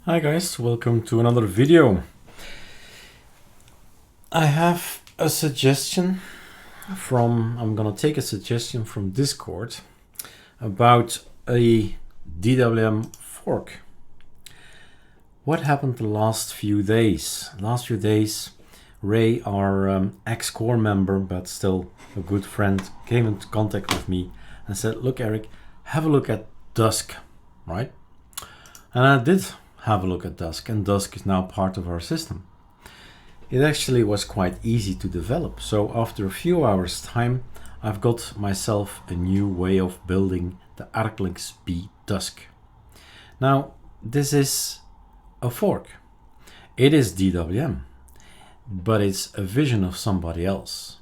Hi guys, welcome to another video. I have a suggestion I'm gonna take a suggestion from Discord about a DWM fork. What happened the last few days? Ray, our ex-core member, but still a good friend, came into contact with me and said, look Eric, have a look at Dusk, right? And I did have a look at Dusk, and Dusk is now part of our system. It actually was quite easy to develop. So after a few hours time, I've got myself a new way of building the ArcoLinux B Dusk. Now, this is a fork. It is DWM, but it's a vision of somebody else.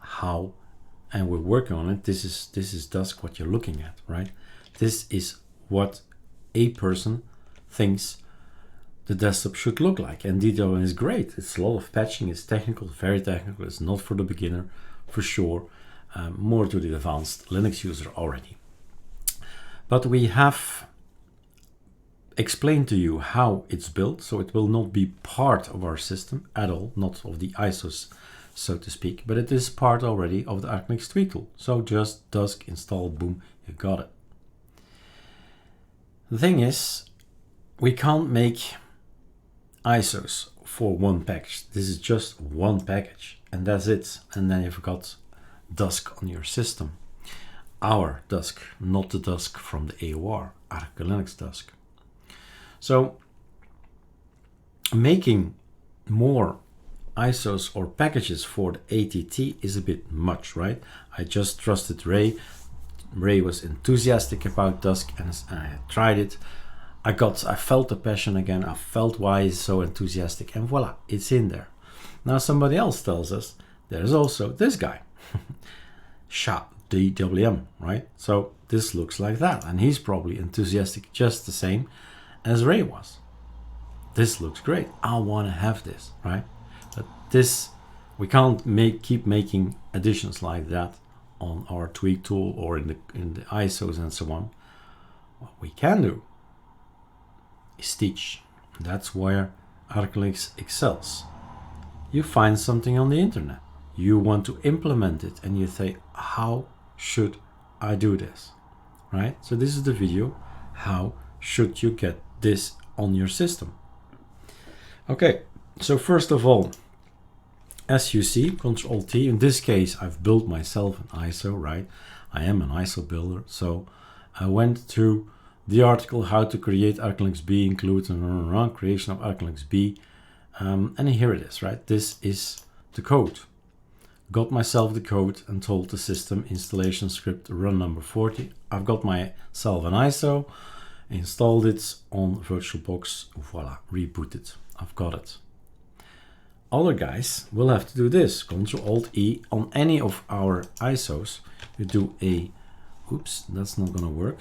How? And we're working on it. This is Dusk, what you're looking at, right? This is what a person thinks the desktop should look like, and DWM is great. It's a lot of patching, it's technical, very technical. It's not for the beginner, for sure. More to the advanced Linux user already. But we have explained to you how it's built, so it will not be part of our system at all, not of the ISOs, so to speak, but it is part already of the ArcoLinux tweak tool. So just Dusk install, boom, you got it. The thing is, we can't make ISOs for one package. This is just one package and that's it. And then you've got Dusk on your system. Our Dusk, not the Dusk from the AOR, ArcoLinux Dusk. So making more ISOs or packages for the ATT is a bit much, right? I just trusted Ray. Ray was enthusiastic about Dusk and I tried it. I felt the passion again. I felt why he's so enthusiastic, and voila, it's in there. Now somebody else tells us there's also this guy, DWM, right? So this looks like that, and he's probably enthusiastic just the same as Ray was. This looks great. I want to have this, right? But this, we can't keep making additions like that on our tweak tool or in the ISOs and so on. What we can do is teach. That's where ArcoLinux excels. You find something on the internet, you want to implement it, and you say, how should I do this, right? So this is the video, how should you get this on your system? Okay, so first of all, as you see, Control T, in this case I've built myself an ISO, right? I am an ISO builder, so I went through the article how to create ArcoLinux B includes creation of ArcoLinux B, and here it is, right? This is the code. Got myself the code and told the system installation script run number 40. I've got myself an ISO, installed it on VirtualBox, voila, rebooted. I've got it. Other guys will have to do this. Ctrl-Alt-E on any of our ISOs. You do a, oops, that's not gonna work.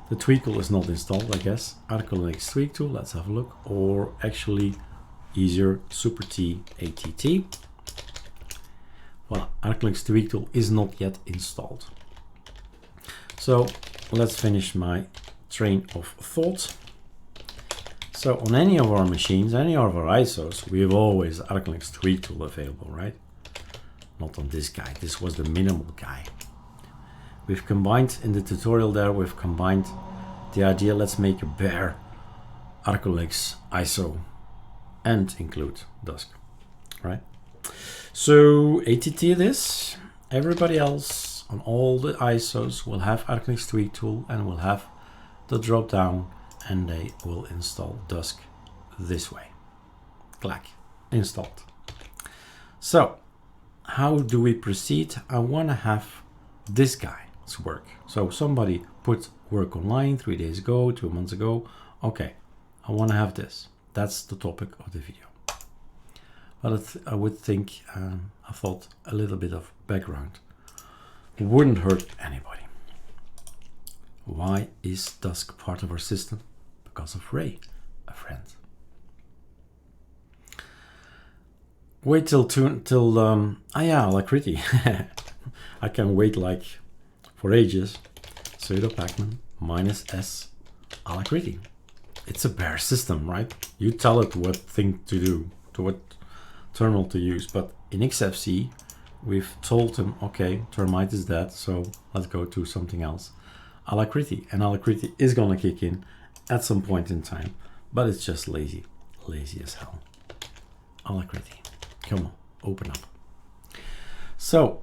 The tweak tool is not installed, I guess. ArcoLinux tweak tool, let's have a look. Or actually, easier, Super T ATT. Well, ArcoLinux tweak tool is not yet installed. So let's finish my train of thought. So on any of our machines, any of our ISOs, we have always ArcoLinux tweak tool available, right? Not on this guy. This was the minimal guy. We've combined in the tutorial there, we've combined the idea, let's make a bare ArcoLinux ISO and include Dusk, right? So ATT this, everybody else on all the ISOs will have ArcoLinux tweak tool and will have the drop down, and they will install Dusk this way. Clack, installed. So how do we proceed? I want to have this guy work. So somebody put work online 3 days ago, 2 months ago. Okay, I want to have this. That's the topic of the video. But I would think, I thought a little bit of background wouldn't hurt anybody. Why is Dusk part of our system? Because of Ray, a friend. Wait till Alacrity. I can wait like for ages. Sudo pacman -s Alacrity. it's a bare system, right? You tell it what thing to do, to what terminal to use. But in XFC, we've told him, okay, termite is dead, so let's go to something else. Alacrity, and Alacrity is gonna kick in at some point in time, but it's just lazy as hell. Alacrity, come on, open up. So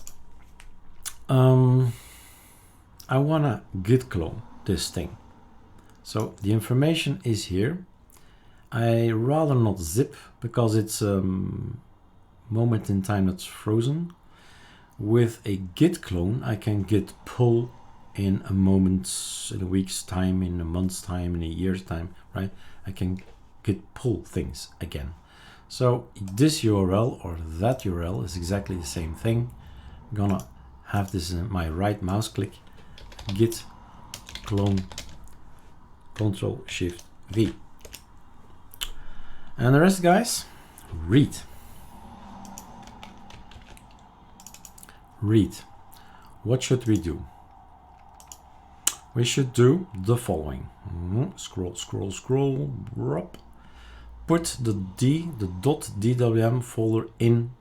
I wanna git clone this thing. So the information is here. I rather not zip because it's a moment in time that's frozen. With a git clone, I can git pull in a moment, in a week's time, in a month's time, in a year's time, right? I can git pull things again. So this URL or that URL is exactly the same thing. I'm gonna have this in my right mouse click, git clone, Control Shift V. And the rest, guys, read. What should we do? We should do the following. Scroll. Put the .dwm folder in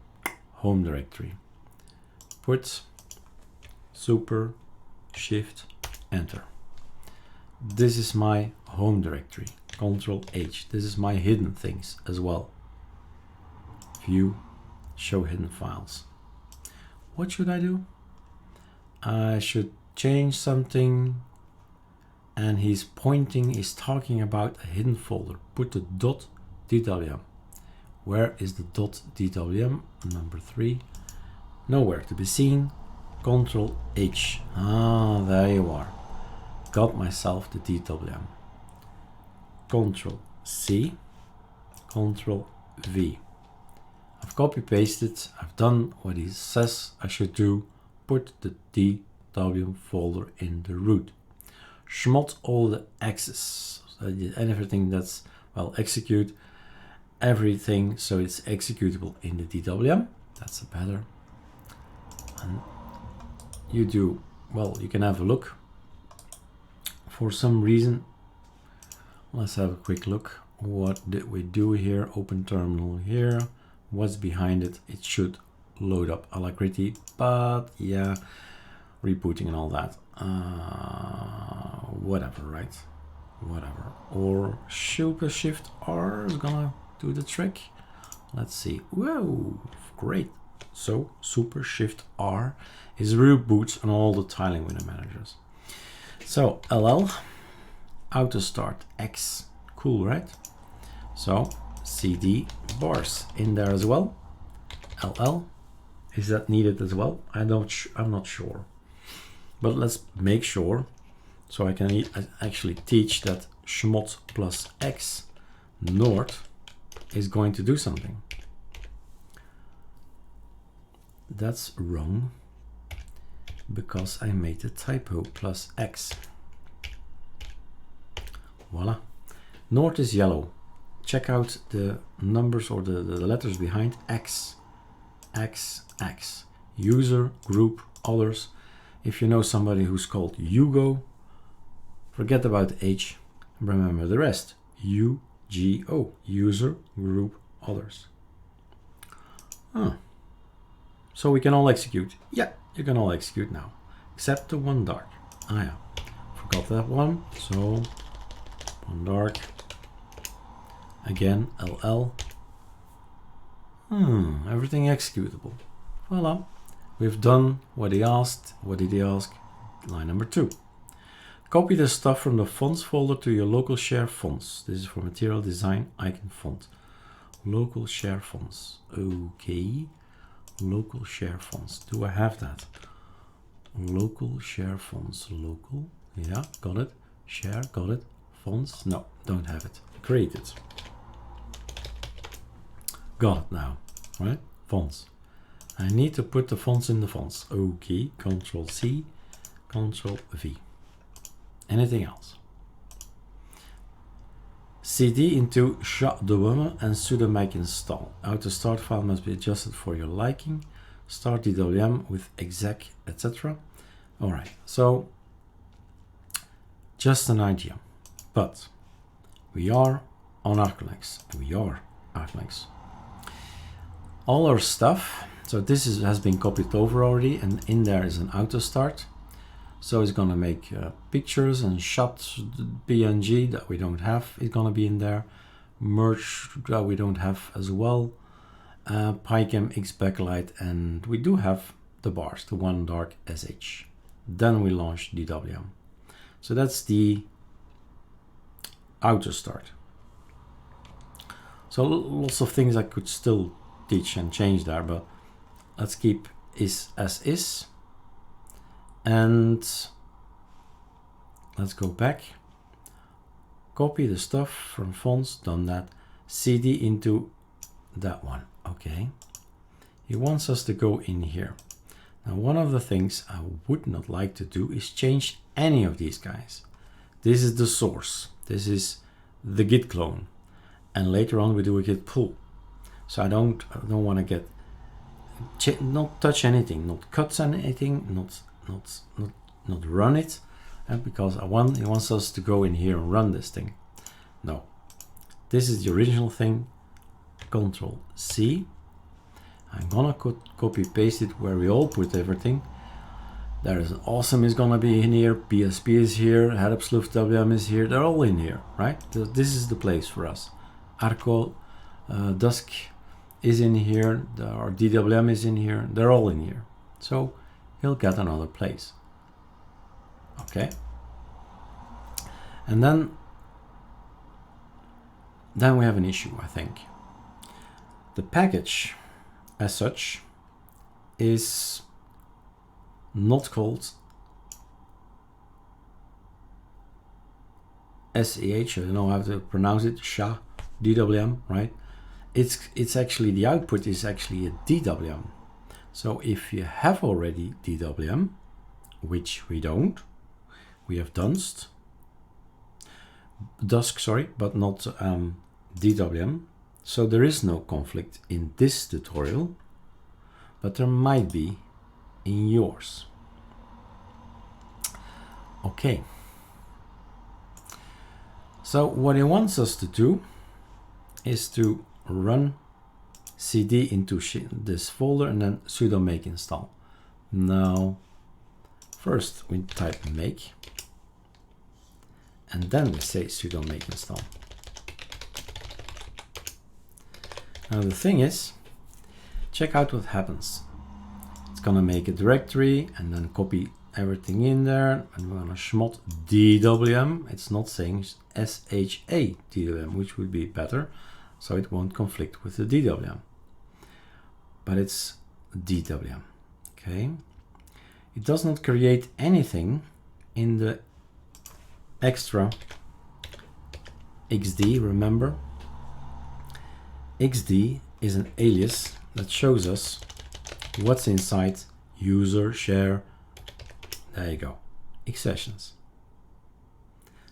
home directory. Put super shift enter. This is my home directory. Control H. This is my hidden things as well. View, show hidden files. What should I do? I should change something, and he's talking about a hidden folder. Put the .dwm. Where is the .dwm? Number 3. Nowhere to be seen. Control H. Ah, there you are. Got myself the DWM. Control C, Control V. I've copy pasted, I've done what he says I should do. Put the DWM folder in the root. Schmot all the X's, and everything that's, well, execute everything so it's executable in the DWM. That's better. And you do, well, you can have a look. For some reason, let's have a quick look. What did we do here? Open terminal here. What's behind it? It should load up Alacrity, but yeah, rebooting and all that. Whatever, right? Whatever. Or Super Shift R is gonna do the trick. Let's see. Whoa, great. So Super Shift R is reboots on all the tiling window managers. So LL, auto start X, cool, right? So CD bars in there as well. LL, is that needed as well? I'm not sure, but let's make sure. So I can actually teach that schmot plus X Nord is going to do something. That's wrong, because I made a typo plus X. Voila. Nord is yellow. Check out the numbers or the letters behind X. X, X. User, group, others. If you know somebody who's called Hugo, forget about H. Remember the rest. UGO. User, group, others. Ah. So we can all execute. Yeah, you can all execute now, except the one dark. Ah yeah, forgot that one. So one dark. Again, LL. Everything executable. Voila. We've done what he asked. What did he ask? Line number 2. Copy the stuff from the fonts folder to your local share fonts. This is for material design icon font. Local share fonts. Okay. Local share fonts. Do I have that? Local share fonts. Local. Yeah, got it. Share, got it. Fonts. No, don't have it. Create it. Got it now. Right? Fonts. I need to put the fonts in the fonts. Okay. Control C. Control V. Anything else? CD into chadwm and sudo make install. Auto start file must be adjusted for your liking. Start DWM with exec, etc. Alright, so just an idea, but We are on ArcoLinux. We are ArcoLinux. All our stuff, so this has been copied over already, and in there is an auto start. So it's gonna make pictures and shots, PNG that we don't have, it's gonna be in there. Merge that we don't have as well. PyCam, X backlight, and we do have the bars, the one dark SH. Then we launch DWM. So that's the auto start. So lots of things I could still teach and change there, but let's keep is as is. And let's go back, copy the stuff from fonts, done that, CD into that one. Okay, he wants us to go in here. Now, one of the things I would not like to do is change any of these guys. This is the source, this is the git clone, and later on we do a git pull. So I don't want to get not touch anything, not cut anything, not run it, because he wants us to go in here and run this thing. No, this is the original thing. Control C. I'm gonna copy paste it where we all put everything. There is an awesome is gonna be in here, PSP is here, head absolute WM is here, they're all in here, right? This is the place for us. Arco, Dusk is in here, our DWM is in here, they're all in here. So he'll get another place. Okay. And then we have an issue, I think. The package as such is not called SEH, I don't know how to pronounce it, SHA, DWM, right? It's actually, the output is actually a DWM. So if you have already DWM, which we don't, we have Dusk, sorry, but not DWM. So there is no conflict in this tutorial, but there might be in yours. Okay. So what he wants us to do is to run cd into this folder and then sudo make install. Now, first we type make, and then we say sudo make install. Now the thing is, check out what happens. It's gonna make a directory and then copy everything in there, and we're gonna schmod DWM. It's not saying SHA DWM, which would be better, so it won't conflict with the DWM. But it's DWM, okay? It does not create anything in the extra XD, remember? XD is an alias that shows us what's inside user share. There you go, X sessions.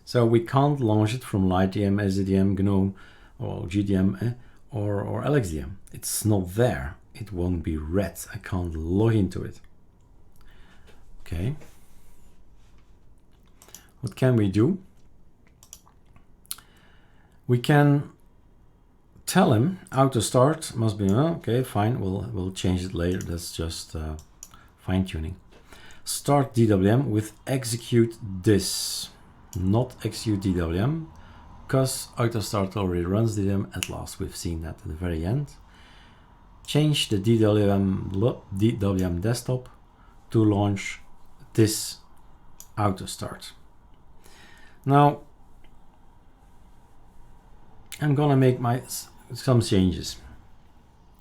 So we can't launch it from LightDM, SDDM, GNOME, or GDM, or LXDM. It's not there. It won't be read. I can't log into it. Okay. What can we do? We can tell him auto start must be okay. Fine. We'll change it later. That's just fine tuning. Start DWM with execute this, not execute DWM, because auto start already runs DWM at last. We've seen that at the very end. Change the DWM desktop to launch this auto start. Now I'm gonna make some changes.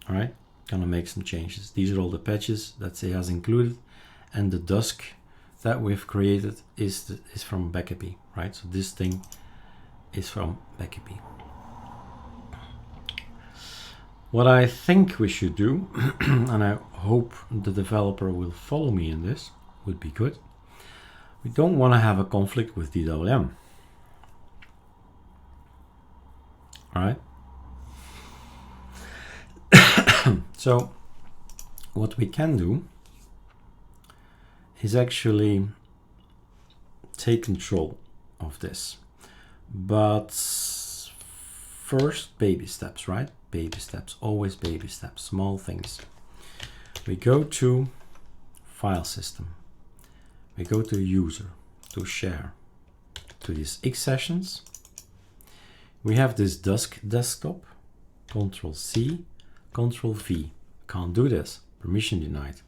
All right, gonna make some changes. These are all the patches that he has included, and the Dusk that we've created is from Backup, right? So this thing is from Backup. What I think we should do, and I hope the developer will follow me in this, would be good. We don't want to have a conflict with DWM. All right. So what we can do is actually take control of this, but first baby steps, right? Baby steps, always baby steps, small things. We go to file system. We go to user, to share, to these X sessions. We have this Dusk desktop, Control C, Control V. Can't do this, permission denied.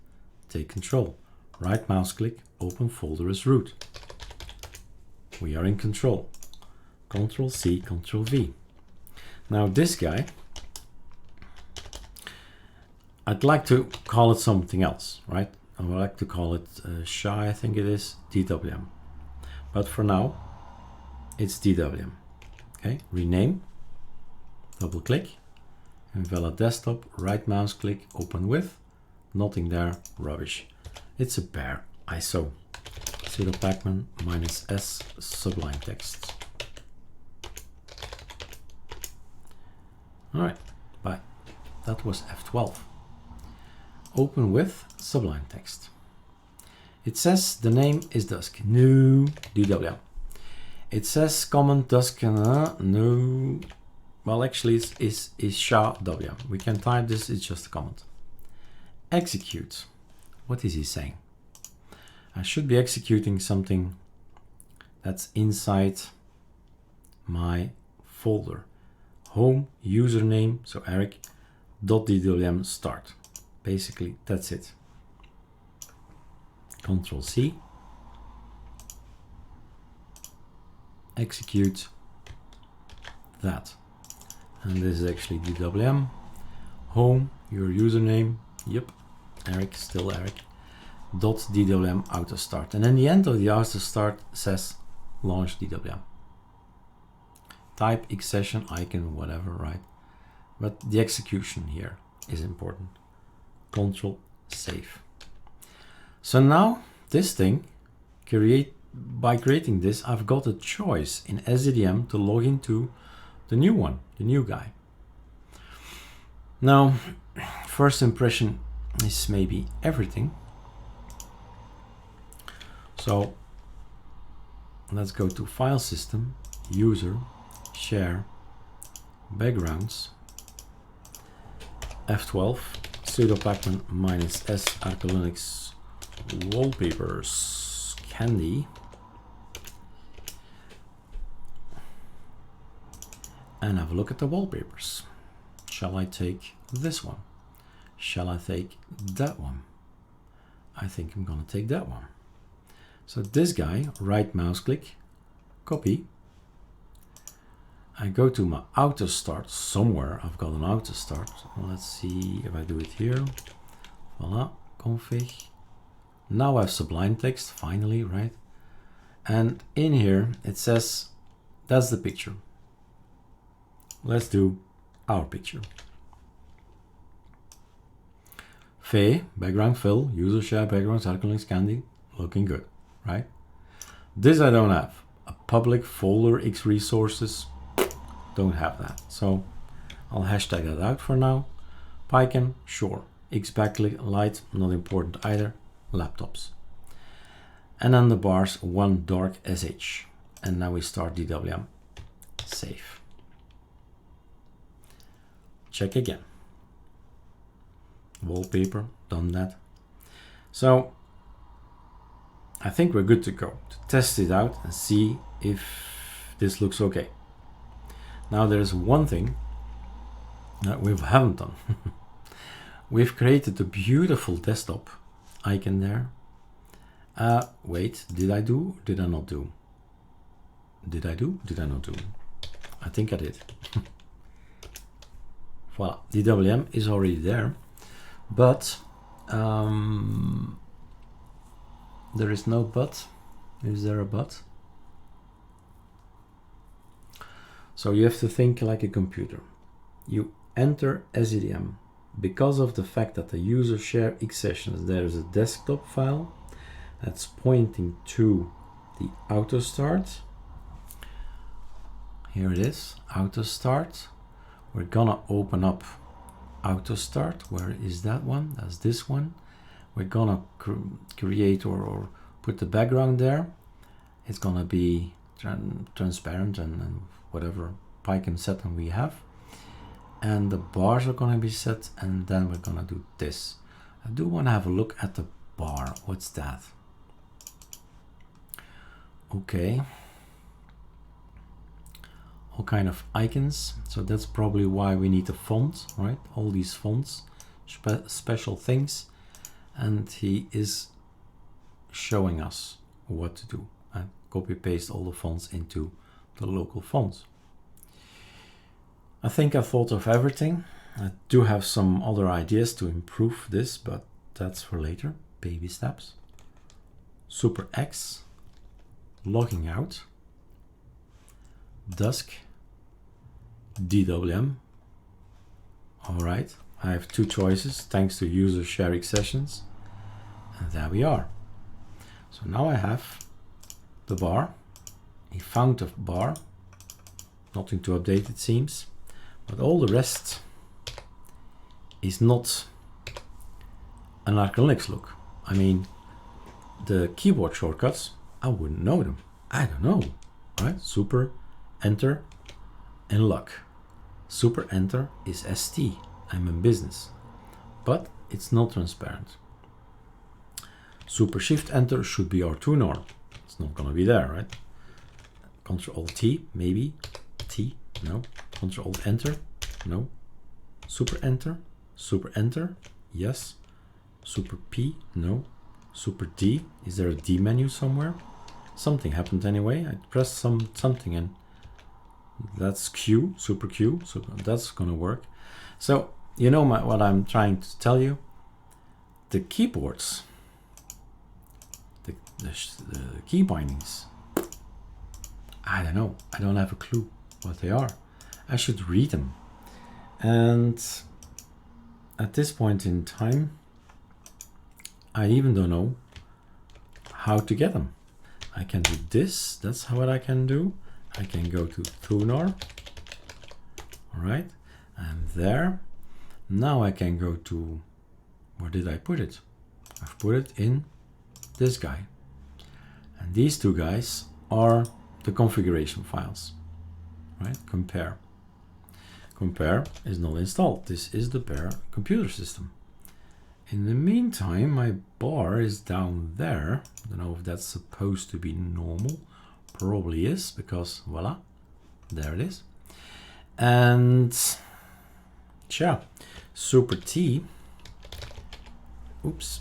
Take control, right mouse click, open folder as root. We are in control. Control C, Control V. Now this guy, I'd like to call it something else, right? I would like to call it shy, I think it is, DWM. But for now, it's DWM. Okay, rename, double click, invalid desktop, right mouse click, open with, nothing there, rubbish. It's a bare ISO. Sudo pacman -s sublime text. All right, bye. That was F12. Open with sublime text. It says the name is Dusk. No, DWM. It says comment Dusk. No. Well, actually, it's SHA-WM. We can type this. It's just a comment. Execute. What is he saying? I should be executing something that's inside my folder. Home username. So Eric .dwm start. Basically, that's it. Control C. Execute that. And this is actually DWM. Home, your username. Yep, Eric, still Eric. .dwm auto start. And then the end of the auto start says launch DWM. Type X session icon, whatever, right? But the execution here is important. Control save. So now this thing, by creating this, I've got a choice in SDDM to log into the new one, the new guy. Now, first impression is maybe everything. So let's go to file system, user, share, backgrounds, F12, sudo pacman -s ArcoLinux wallpapers candy, and have a look at the wallpapers. Shall I take this one? Shall I take that one? I think I'm gonna take that one. So this guy, right mouse click, copy. I go to my auto start somewhere. I've got an auto start. Let's see if I do it here. Voila, config. Now I have sublime text, finally, right? And in here it says, that's the picture. Let's do our picture. Fe, background fill, user share backgrounds, ArcoLinux candy, looking good, right? This I don't have. A public folder, X resources, don't have that. So I'll hashtag that out for now. Python, sure. X backlight, not important either. Laptops. And then the bars, one dark sh. And now we start DWM. Save. Check again. Wallpaper, done that. So I think we're good to go to test it out and see if this looks okay. Now there's one thing that we haven't done. We've created a beautiful desktop icon there. Wait, did I do? Did I not do? Did I do? Did I not do? I think I did. Voila, DWM is already there, but there is no but. Is there a but? So you have to think like a computer. You enter SDDM. Because of the fact that the user share X sessions, there is a desktop file that's pointing to the auto start. Here it is, auto start. We're gonna open up auto start. Where is that one? That's this one. We're gonna create or put the background there. It's gonna be transparent and whatever Python set than we have. And the bars are going to be set, and then we're going to do this. I do want to have a look at the bar. What's that? Okay. All kind of icons. So that's probably why we need a font, right? All these fonts, special things. And he is showing us what to do. And copy paste all the fonts into the local fonts. I think I thought of everything. I do have some other ideas to improve this, but that's for later. Baby steps. Super X. Logging out. Dusk. DWM. Alright, I have two choices thanks to user sharing sessions. And there we are. So now I have the bar. He found the bar. Nothing to update, it seems. But all the rest is not an ArcoLinux look. I mean, the keyboard shortcuts, I wouldn't know them. I don't know, right? Super, enter, and luck. Super enter is ST. I'm in business, but it's not transparent. Super shift enter should be R2 nor. It's not gonna be there, right? Control T, maybe. T, no. Control enter, no. Super enter, yes. Super P, no. Super D, is there a D menu somewhere? Something happened anyway. I pressed something and that's Q, super Q, so that's gonna work. So you know what I'm trying to tell you. The keyboards, the key bindings, I don't know. I don't have a clue what they are. I should read them. And at this point in time, I even don't know how to get them. I can do this. That's what I can do. I can go to Thunar. All right. I'm there. Now I can go to, where did I put it? I've put it in this guy. And these two guys are the configuration files, right? Compare. Compare is not installed. This is the bare computer system. In the meantime, my bar is down there. I don't know if that's supposed to be normal. Probably is, because voila, there it is. And yeah, super T. Oops.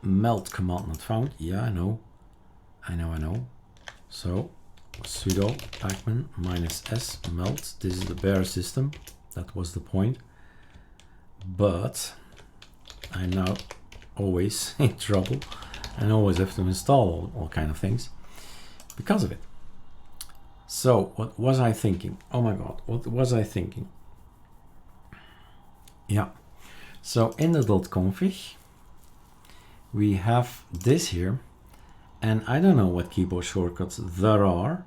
Melt command not found. Yeah, I know. So sudo pacman -s melt. This is the bare system. That was the point. But I'm now always in trouble and always have to install all kind of things because of it. So what was I thinking? Oh my god, what was I thinking? Yeah, so in the .config we have this here, and I don't know what keyboard shortcuts there are.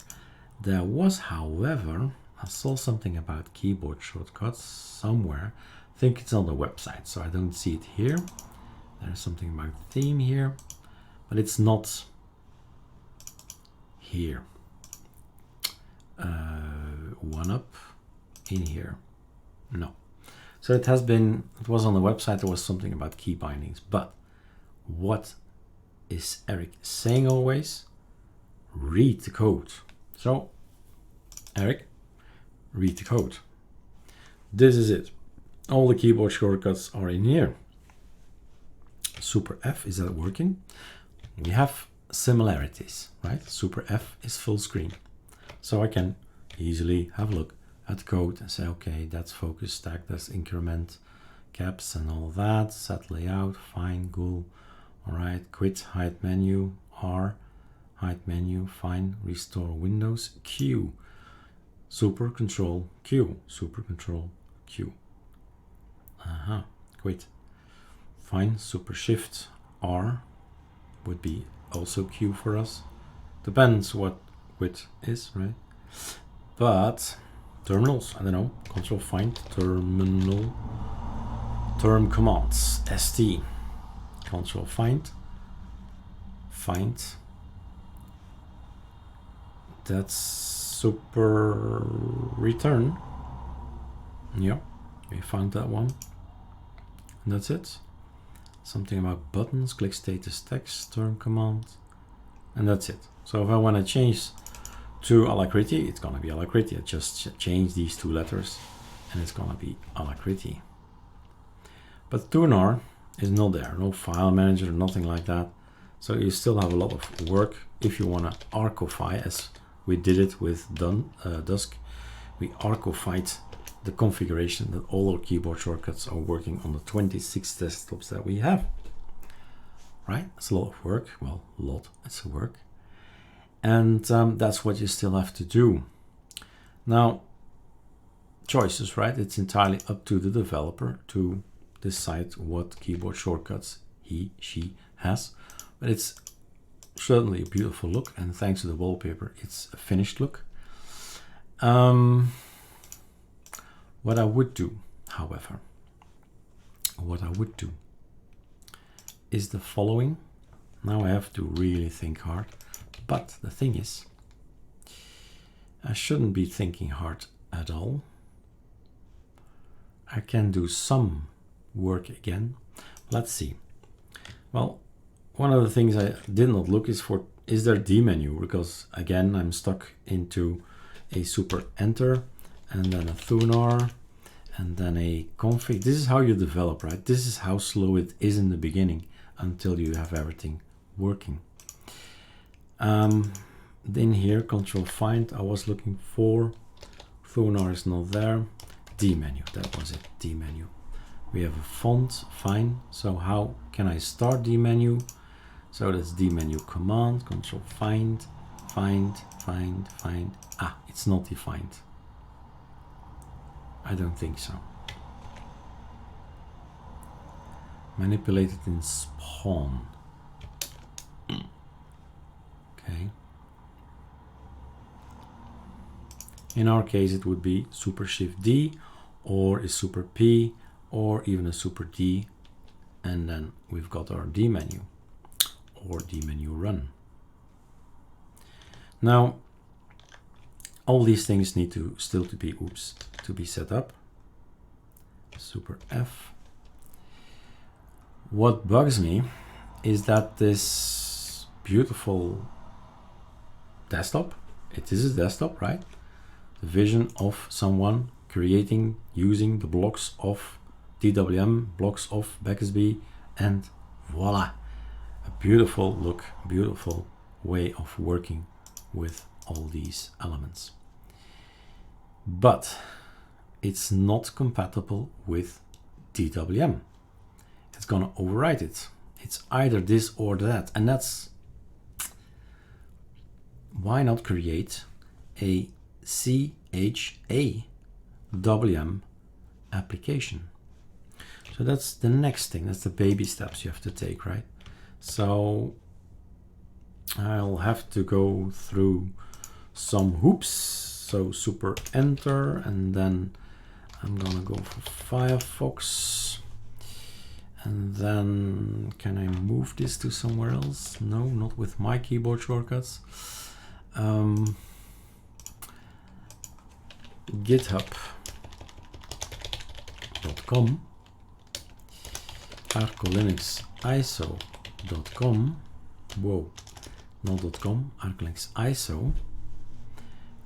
There was, however, I saw something about keyboard shortcuts somewhere. I think it's on the website, so I don't see it here. There's something about theme here, but it's not here. One up in here, no. So it was on the website. There was something about key bindings, but what is Eric saying always? Read the code. So Eric, read the code. This is it. All the keyboard shortcuts are in here. Super F, is that working? We have similarities, right? Super F is full screen. So I can easily have a look at the code and say, okay, that's focus stack, that's increment, caps and all that, set layout, fine, cool. All right, quit, hide menu, R, hide menu, fine, restore windows, Q, super control Q, super control Q. Quit. Fine, super shift R would be also Q for us. Depends what quit is, right? But terminals, I don't know, control find terminal, term commands, ST, control find, that's super return. Yeah, we found that one. And that's it. Something about buttons, click status text, term command, and that's it. So if I want to change to Alacrity, it's going to be Alacrity. I just change these two letters and it's going to be Alacrity. But Tunar is not there, no file manager, nothing like that. So you still have a lot of work if you want to archify, as we did it with Dusk. We archified the configuration that all our keyboard shortcuts are working on the 26 desktops that we have. Right? It's a lot of work. Well, a lot. It's a work. And that's what you still have to do. Now, choices, right? It's entirely up to the developer to decide what keyboard shortcuts he, she has. But it's certainly a beautiful look, and thanks to the wallpaper, it's a finished look. What I would do, however, is the following. Now I have to really think hard, but the thing is, I shouldn't be thinking hard at all. I can do some work again. Let's see. Well, one of the things I did not look is for, is there D menu? Because again, I'm stuck into a super enter and then a Thunar and then a config. This is how you develop, right? This is how slow it is in the beginning until you have everything working. In here, control find, I was looking for, Thunar is not there. D menu, that was it, D menu. We have a font, fine. So how can I start D menu? So that's D menu command, control find, find. Ah, it's not defined. I don't think so. Manipulated in spawn. Okay. In our case, it would be Super Shift D or a Super P or even a Super D. And then we've got our D menu or D menu run. Now, all these things need to still to be set up. Super F. What bugs me is that this beautiful desktop, it is a desktop, right? The vision of someone creating using the blocks of DWM, blocks of Beckesby, and voila, a beautiful look, beautiful way of working with all these elements. But it's not compatible with DWM. It's gonna overwrite it. It's either this or that, and that's why not create a chadwm application. So that's the next thing. That's the baby steps you have to take, right? So I'll have to go through some hoops. So super enter, and then I'm gonna go for Firefox. And then can I move this to somewhere else? No, not with my keyboard shortcuts. github.com, ArcoLinux ISO.com, whoa, not .com, ArcoLinux ISO.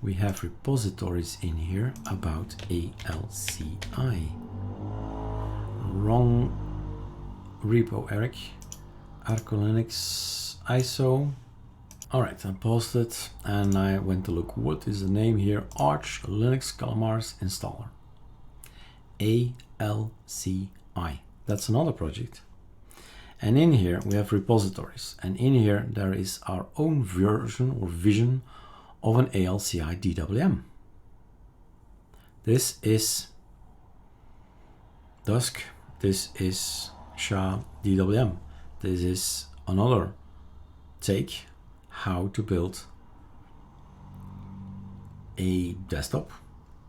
We have repositories in here about ALCI. Wrong repo, Eric. ArcoLinux ISO. All right, I paused it and I went to look. What is the name here? Arch Linux Calamares installer. ALCI. That's another project. And in here we have repositories. And in here there is our own version or vision of an ALCI DWM. This is Dusk. This is SHA DWM. This is another take how to build a desktop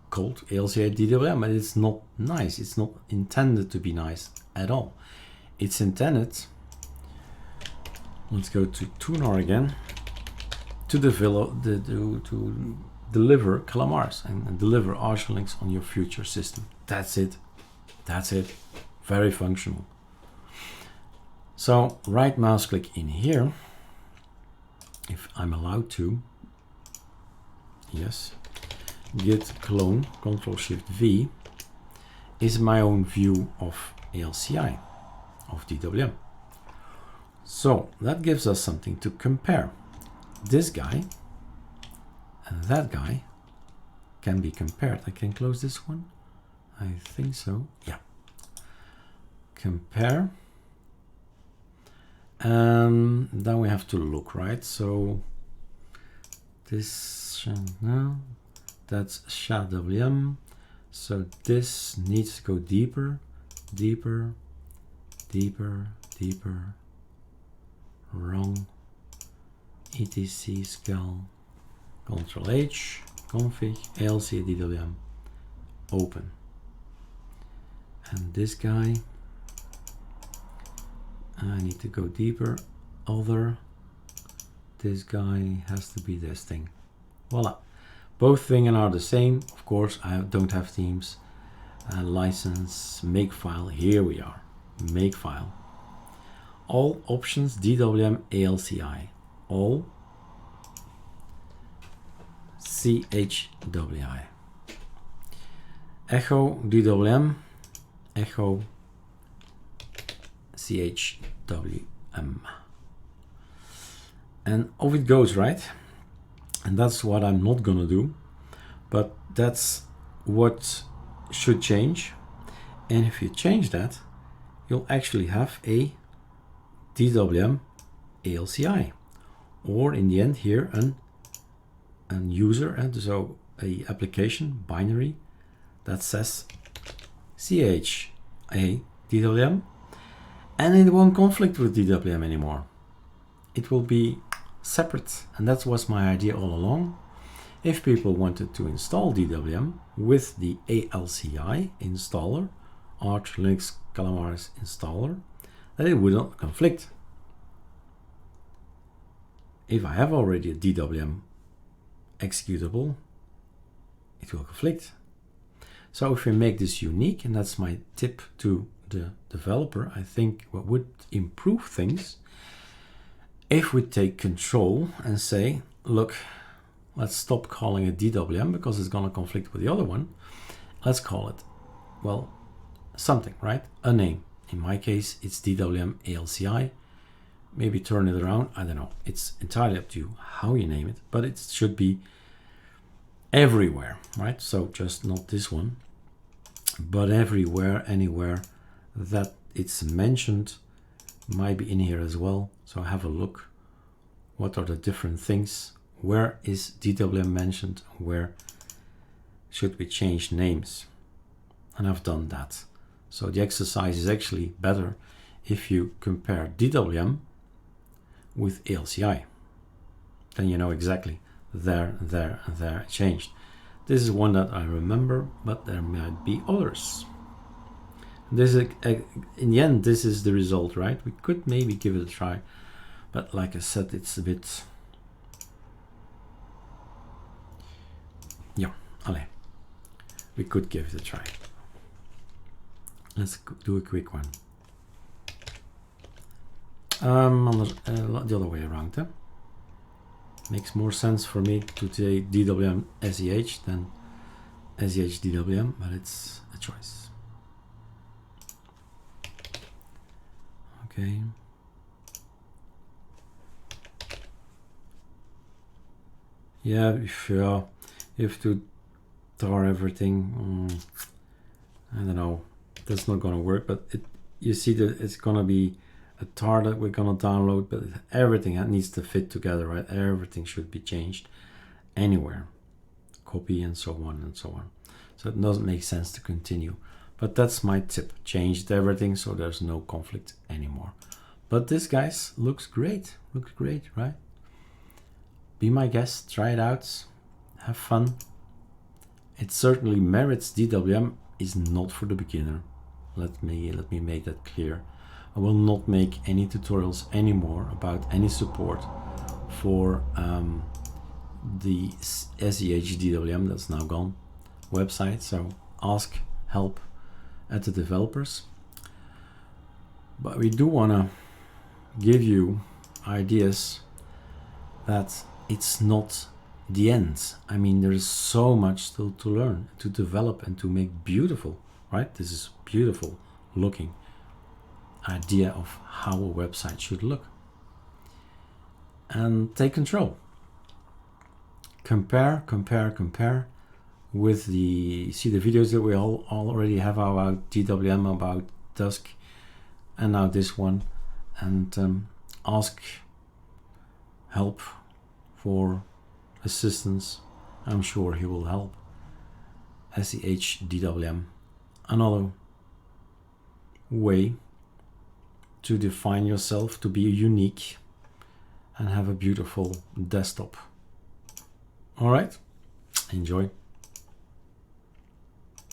called ALCI DWM, and it's not nice. It's not intended to be nice at all. It's intended, let's go to Tunar again, to develop, to deliver calamares and deliver ArcoLinux on your future system. That's it. That's it. Very functional. So right mouse click in here, if I'm allowed to, yes, git clone, Ctrl Shift V, is my own view of ALCI, of DWM. So that gives us something to compare. This guy and that guy can be compared. I can close this one. I think so. Yeah. Compare. Then we have to look, right? So this, no, that's chadwm. So this needs to go deeper, deeper, deeper, deeper. Wrong. etc scal. Ctrl H, config, ALC DWM, open. And this guy, I need to go deeper, other, this guy has to be this thing. Voila. Both things are the same. Of course, I don't have themes. License, make file, here we are, make file. All options, DWM, ALCI, all CHWI. Echo DWM, echo CHWM. And off it goes, right? And that's what I'm not gonna do, but that's what should change. And if you change that, you'll actually have a DWM ALCI, or in the end here an user, and so a application binary that says CHA DWM, and it won't conflict with DWM anymore. It will be separate, and that was my idea all along. If people wanted to install DWM with the ALCI installer, ArcoLinux Calamares installer, that it would not conflict. If I have already a DWM executable, it will conflict. So if we make this unique, and that's my tip to the developer, I think what would improve things if we take control and say, look, let's stop calling it DWM because it's going to conflict with the other one. Let's call it, well, something, right? A name. In my case, it's DWM ALCI. Maybe turn it around. I don't know. It's entirely up to you how you name it, but it should be everywhere, right? So just not this one, but everywhere, anywhere that it's mentioned might be in here as well. So have a look. What are the different things? Where is DWM mentioned? Where should we change names? And I've done that. So the exercise is actually better if you compare DWM with ALCI. Then you know exactly there changed. This is one that I remember, but there might be others. This is, in the end, this is the result, right? We could maybe give it a try, but like I said, it's a bit, yeah, allez. We could give it a try. Let's do a quick one. The other way around, eh? Makes more sense for me to say DWM SEH than SEH DWM, but it's a choice. Okay. Yeah, if you have to tar everything, I don't know, that's not gonna work, but you see that it's gonna be a tar that we're gonna download, but everything needs to fit together, right? Everything should be changed anywhere, copy and so on and so on. So it doesn't make sense to continue, but that's my tip. Changed everything so there's no conflict anymore. But this, guys, looks great, right? Be my guest, try it out, have fun. It certainly merits. DWM is not for the beginner. Let me make that clear. I will not make any tutorials anymore about any support for the SEH DWM that's now gone website. So ask help at the developers. But we do want to give you ideas that it's not the end. I mean, there's so much still to learn, to develop, and to make beautiful, right? This is beautiful looking idea of how a website should look. And take control. Compare with the videos that we all already have about DWM, about Dusk, and now this one, and ask help for assistance. I'm sure he will help. SEH DWM, another way to define yourself, to be unique and have a beautiful desktop. All right, enjoy.